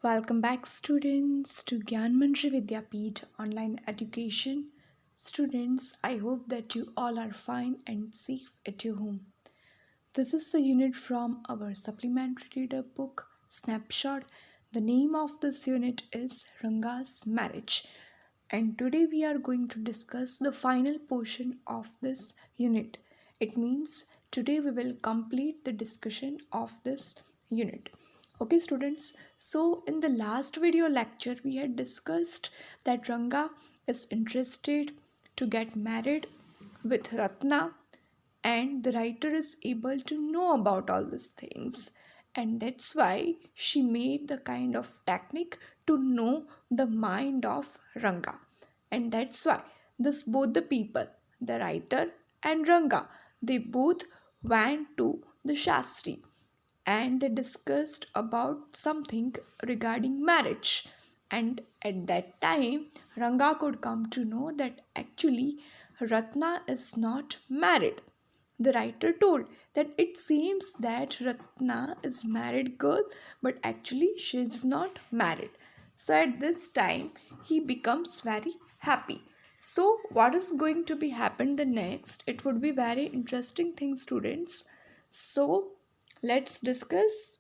Welcome back, students, to Gyanmanjari Vidyapith online education. Students, I hope that you all are fine and safe at your home. This is the unit from our supplementary reader book, Snapshot. The name of this unit is Ranga's Marriage. And today we are going to discuss the final portion of this unit. It means today we will complete the discussion of this unit. Okay, students, so in the last video lecture we had discussed that Ranga is interested to get married with Ratna, and the writer is able to know about all these things, and that's why she made the kind of technique to know the mind of Ranga. And that's why this both the people, the writer and Ranga, they both went to the Shastri and they discussed about something regarding marriage. And at that time, Ranga could come to know that actually Ratna is not married. The writer told that it seems that Ratna is married girl, but actually she is not married. So at this time, he becomes very happy. So what is going to be happen the next? It would be very interesting thing, students. So let's discuss.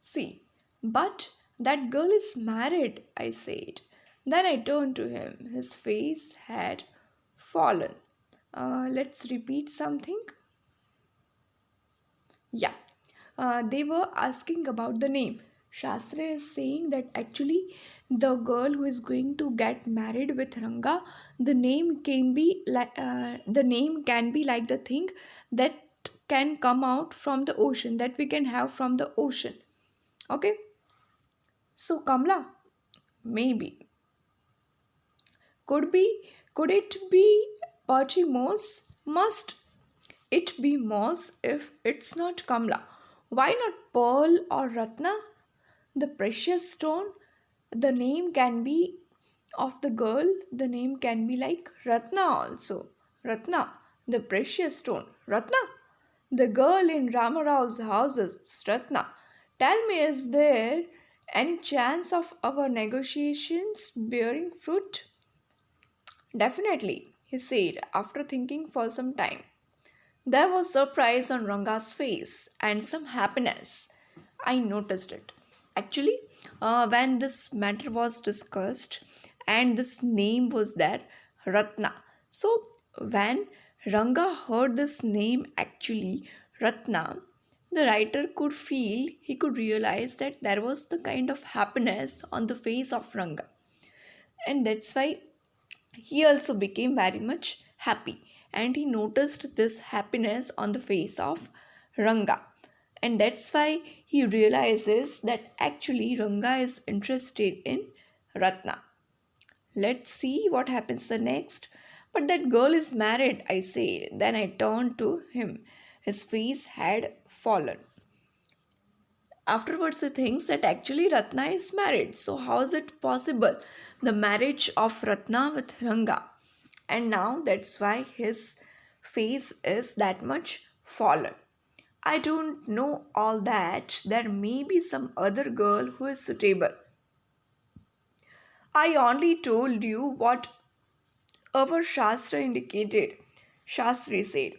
See, but that girl is married, I said. Then I turned to him. His face had fallen. Let's repeat something. Yeah, they were asking about the name. Shastra is saying that actually the girl who is going to get married with Ranga, the name can be like the thing that can come out from the ocean, that we can have from the ocean. Okay, so Kamla, maybe could be, could it be Pachi Moss? Must it be Moss if it's not Kamla? Why not Pearl or Ratna? The precious stone, the name can be of the girl, the name can be like Ratna also. Ratna, the precious stone. Ratna, the girl in Ramarao's house is Ratna. Tell me, is there any chance of our negotiations bearing fruit? Definitely, he said after thinking for some time. There was surprise on Ranga's face and some happiness. I noticed it. Actually, when this matter was discussed and this name was there, Ratna. So, when Ranga heard this name, actually, Ratna, the writer could feel, he could realize that there was the kind of happiness on the face of Ranga. And that's why he also became very much happy, and he noticed this happiness on the face of Ranga. And that's why he realizes that actually Ranga is interested in Ratna. Let's see what happens the next. But that girl is married, I say. Then I turned to him. His face had fallen. Afterwards, he thinks that actually Ratna is married. So, how is it possible? The marriage of Ratna with Ranga. And now that's why his face is that much fallen. I don't know all that. There may be some other girl who is suitable. I only told you what our Shastra indicated, Shastri said.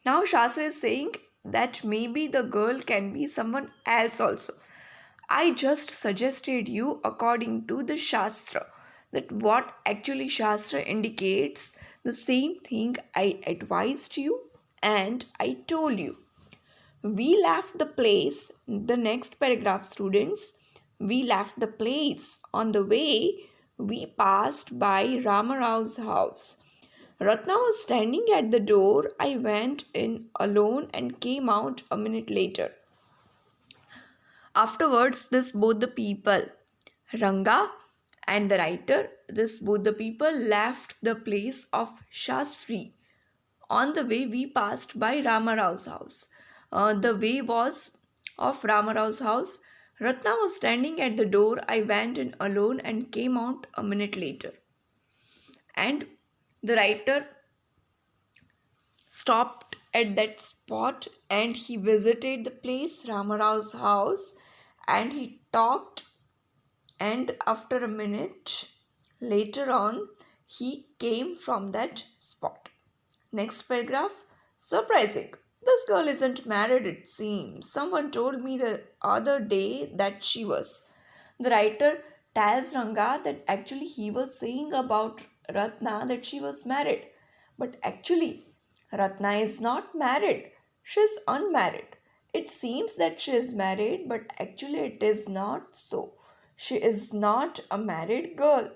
Now Shastra is saying that maybe the girl can be someone else also. I just suggested you according to the Shastra, that what actually Shastra indicates, the same thing I advised you and I told you. We left the place, the next paragraph, students. We left the place. On the way, we passed by Ramarao's house. Ratna was standing at the door. I went in alone and came out a minute later. Afterwards, this both the people, Ranga and the writer, this both the people left the place of Shastri. On the way, we passed by Ramarao's house. The way was of Ramarao's house. Ratna was standing at the door. I went in alone and came out a minute later. And the writer stopped at that spot and he visited the place, Ramarao's house, and he talked. And after a minute later on, he came from that spot. Next paragraph. Surprising. This girl isn't married, it seems. Someone told me the other day that she was. The writer tells Ranga that actually he was saying about Ratna that she was married. But actually, Ratna is not married. She is unmarried. It seems that she is married, but actually it is not so. She is not a married girl.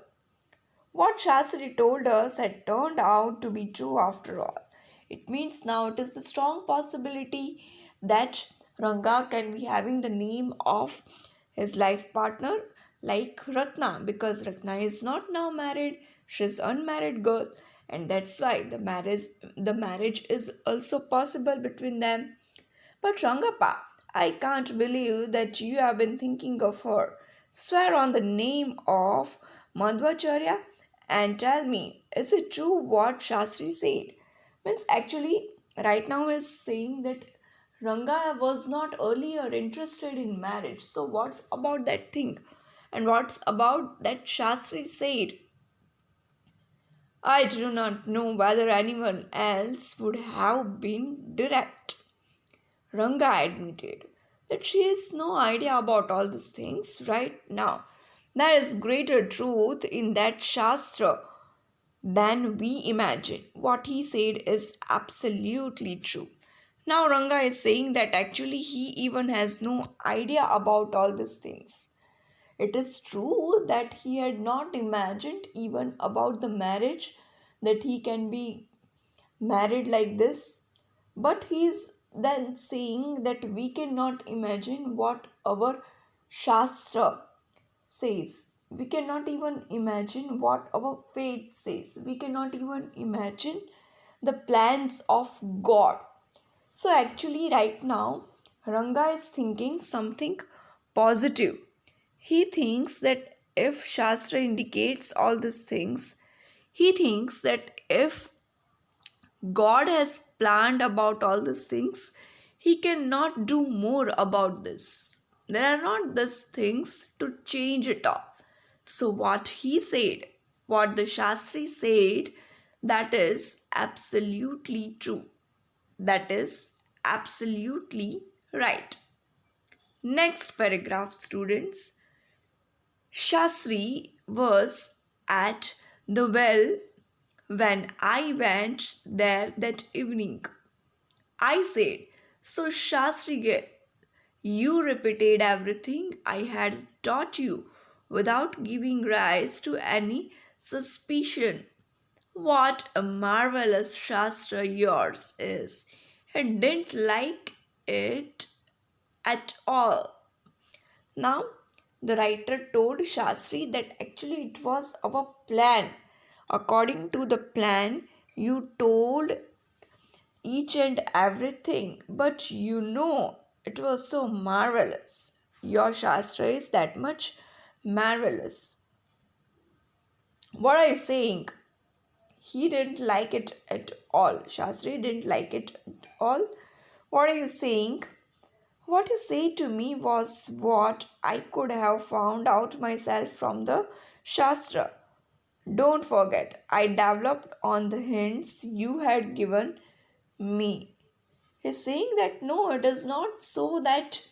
What Shastri told us had turned out to be true after all. It means now it is the strong possibility that Ranga can be having the name of his life partner like Ratna, because Ratna is not now married, she is unmarried girl, and that's why the marriage is also possible between them. But Rangappa, I can't believe that you have been thinking of her. Swear on the name of Madhvacharya and tell me, is it true what Shastri said? Means actually, right now is saying that Ranga was not earlier interested in marriage. So what's about that thing? And what's about that Shastri said? I do not know whether anyone else would have been direct. Ranga admitted that she has no idea about all these things right now. There is greater truth in that Shastra than we imagine. What he said is absolutely true. Now Ranga is saying that actually he even has no idea about all these things. It is true that he had not imagined even about the marriage, that he can be married like this, but he's then saying that we cannot imagine what our Shastra says. We cannot even imagine what our faith says. We cannot even imagine the plans of God. So, actually, right now, Ranga is thinking something positive. He thinks that if Shastra indicates all these things, he thinks that if God has planned about all these things, he cannot do more about this. There are not these things to change it all. So, what he said, what the Shastri said, that is absolutely true. That is absolutely right. Next paragraph, students. Shastri was at the well when I went there that evening. I said, so Shastri, you repeated everything I had taught you without giving rise to any suspicion. What a marvelous Shastra yours is. He didn't like it at all. Now, the writer told Shastri that actually it was our plan. According to the plan, you told each and everything, but it was so marvelous. Your Shastra is that much marvelous. What are you saying? He didn't like it at all. Shastri didn't like it at all. What are you saying? What you said to me was what I could have found out myself from the Shastra. Don't forget, I developed on the hints you had given me. He's saying that no, it is not so that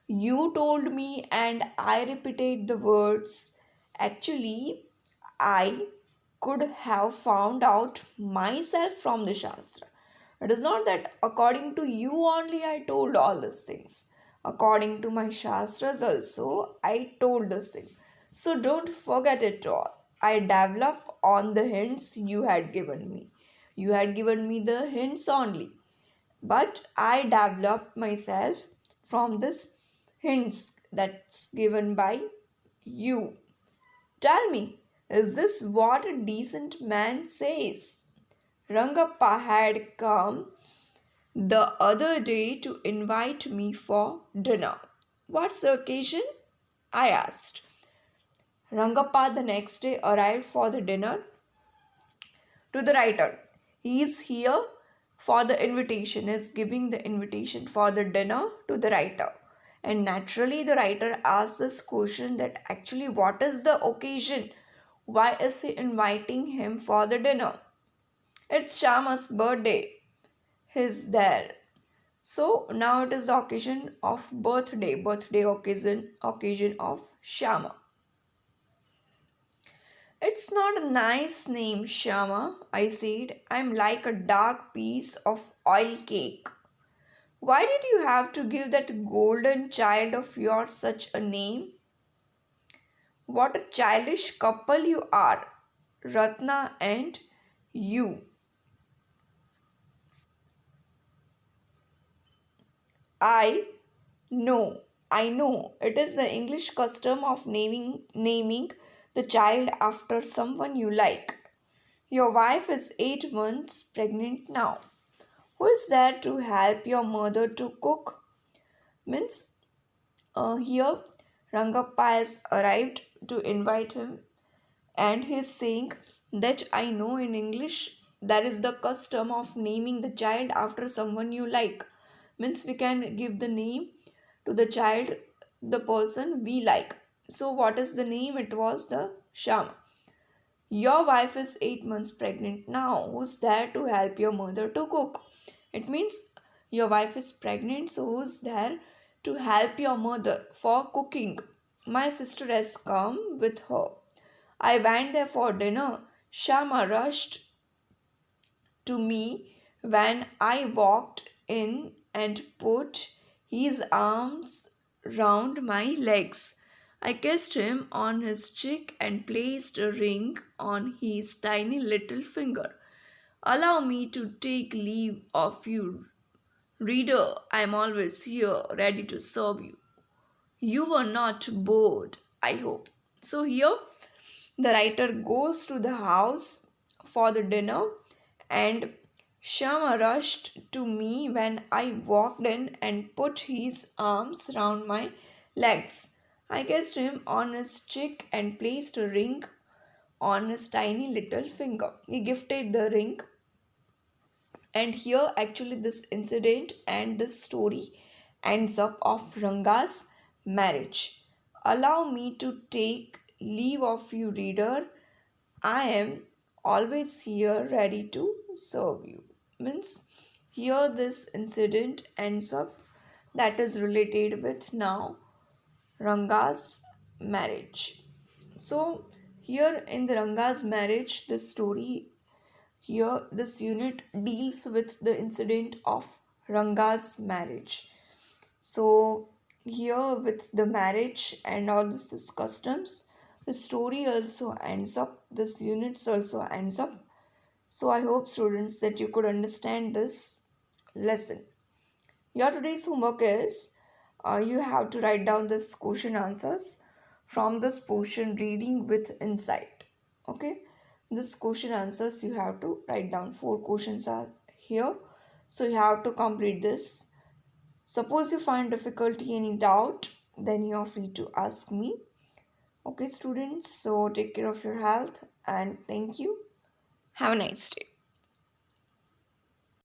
you told me and I repeated the words. Actually, I could have found out myself from the Shastra. It is not that according to you only I told all these things. According to my Shastras also, I told this thing. So don't forget it all. I develop on the hints you had given me. You had given me the hints only, but I developed myself from this hints that's given by you. Tell me, is this what a decent man says? Rangappa had come the other day to invite me for dinner. What's the occasion? I asked. Rangappa the next day arrived for the dinner. To the writer, he is here for the invitation, is giving the invitation for the dinner to the writer. And naturally, the writer asks this question that actually, what is the occasion? Why is he inviting him for the dinner? It's Shama's birthday. He's there. So now it is the occasion of birthday occasion of Shama. It's not a nice name, Shama, I said. I'm like a dark piece of oil cake. Why did you have to give that golden child of yours such a name? What a childish couple you are, Ratna and you. I I know. It is the English custom of naming the child after someone you like. Your wife is 8 months pregnant now. Who is there to help your mother to cook? Means here Rangappa has arrived to invite him, and he is saying that I know in English that is the custom of naming the child after someone you like. Means we can give the name to the child, the person we like. So what is the name? It was the Shama. Your wife is 8 months pregnant now. Who's there to help your mother to cook? It means your wife is pregnant, so who's there to help your mother for cooking? My sister has come with her. I went there for dinner. Shama rushed to me when I walked in and put his arms round my legs. I kissed him on his cheek and placed a ring on his tiny little finger. Allow me to take leave of you, reader. I am always here, ready to serve you. You were not bored, I hope. So, here the writer goes to the house for the dinner, and Shama rushed to me when I walked in and put his arms round my legs. I kissed him on his cheek and placed a ring on his tiny little finger. He gifted the ring, and here actually this incident and this story ends up of Ranga's marriage. Allow me to take leave of you, reader. I am always here ready to serve you. Means here this incident ends up, that is related with now Ranga's marriage. So here in the Ranga's marriage, the story here this unit deals with the incident of Ranga's marriage. So here with the marriage and all this customs, the story also ends up, this units also ends up. So I hope students that you could understand this lesson. Your today's homework is you have to write down this question answers from this portion reading with insight. Okay, this question answers you have to write down. 4 questions are here, so you have to complete this. Suppose you find difficulty, any doubt, then you are free to ask me. Okay, students, so take care of your health and thank you. Have a nice day.